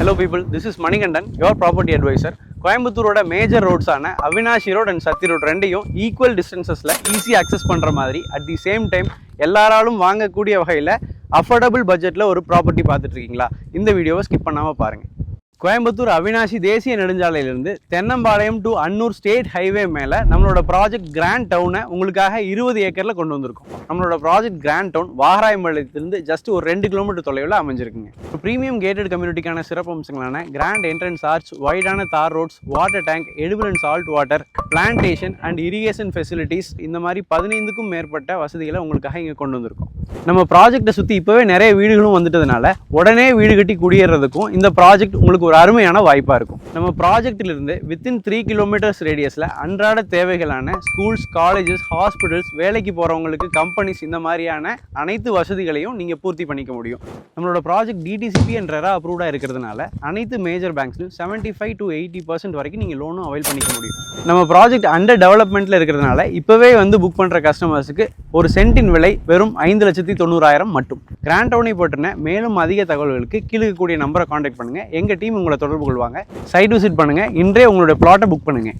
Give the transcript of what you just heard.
Hello people, this is Manikandan, your property advisor. கோயம்புத்தூரோட major ரோட்ஸான Avinashi road and Sathy road ரெண்டையும் equal டிஸ்டன்சஸில் ஈஸியாக அக்சஸ் பண்ணுற மாதிரி அட் தி சேம் டைம் எல்லாராலும் வாங்கக்கூடிய வகையில் அஃபோர்டபுள் பட்ஜெட்டில் ஒரு ப்ராப்பர்ட்டி பார்த்துட்டு இருக்கீங்களா? இந்த வீடியோவை ஸ்கிப் பண்ணாமல் பாருங்கள். கோயம்புத்தூர் அவினாஷி தேசிய நெடுஞ்சாலையிலிருந்து Thennampalayam to Annur state highway மேலே நம்மளோட ப்ராஜெக்ட் கிராண்ட் டவுனை உங்களுக்காக 20 ஏக்கரில் கொண்டு வந்திருக்கோம். நம்மளோட ப்ராஜெக்ட் கிராண்ட் டவுன் வாகராயம்பாளையத்திலிருந்து ஜஸ்ட் ஒரு 2 கிலோமீட்டர் தொலைவில் அமைஞ்சிருக்குங்க. ப்ரீமியம் கேட்டட் கம்யூனிட்டிக்கான சிறப்பு அம்சங்களான கிராண்ட் என்ட்ரன்ஸ் ஆர்ச், வைடான தார் roads, water tank, edible and salt water, plantation and irrigation facilities, இந்த மாதிரி 15க்கும் மேற்பட்ட வசதிகளை உங்களுக்காக இங்கே கொண்டு வந்திருக்கோம். நம்ம ப்ராஜெக்டை சுற்றி இப்போவே நிறைய வீடுகளும் வந்துட்டதுனால உடனே வீடு கட்டி குடியேறதுக்கும் இந்த ப்ராஜெக்ட் உங்களுக்கு ஒரு அருமையான வாய்ப்பாக இருக்கும். நம்ம ப்ராஜெக்டிலிருந்து வித்தின் 3 கிலோமீட்டர்ஸ் ரேடியஸில் அன்றாட தேவைகளான ஸ்கூல்ஸ், காலேஜஸ், ஹாஸ்பிட்டல்ஸ், வேலைக்கு போகிறவங்களுக்கு கம்பெனிஸ், இந்த மாதிரியான அனைத்து வசதிகளையும் நீங்கள் பூர்த்தி பண்ணிக்க முடியும். நம்மளோட ப்ராஜெக்ட் டிடிசிபி அண்ட் ரெரா அப்ரூவ்டாக இருக்கிறதுனால அனைத்து மேஜர் பேங்க்ஸ்லையும் 75 to 80% வரைக்கும் நீங்கள் லோனும் அவைல் பண்ணிக்க முடியும். நம்ம ப்ராஜெக்ட் அண்டர் டெவலப்மெண்ட்டில் இருக்கிறதுனால இப்போவே வந்து புக் பண்ணுற கஸ்டமர்ஸுக்கு ஒரு சென்ட்டின் விலை வெறும் 5,90,000 மட்டும். கிராண்ட் டவுனை போட்டுன மேலும் அதிக தகவல்களுக்கு கீழே கூடிய நம்பரை காண்டாக்ட் பண்ணுங்கள். எங்கள் டீம் உங்களை தொடர்பு கொள்வாங்க. சைட் விசிட் பண்ணுங்கள். இன்றே உங்களுடைய பிளாட்டை புக் பண்ணுங்கள்.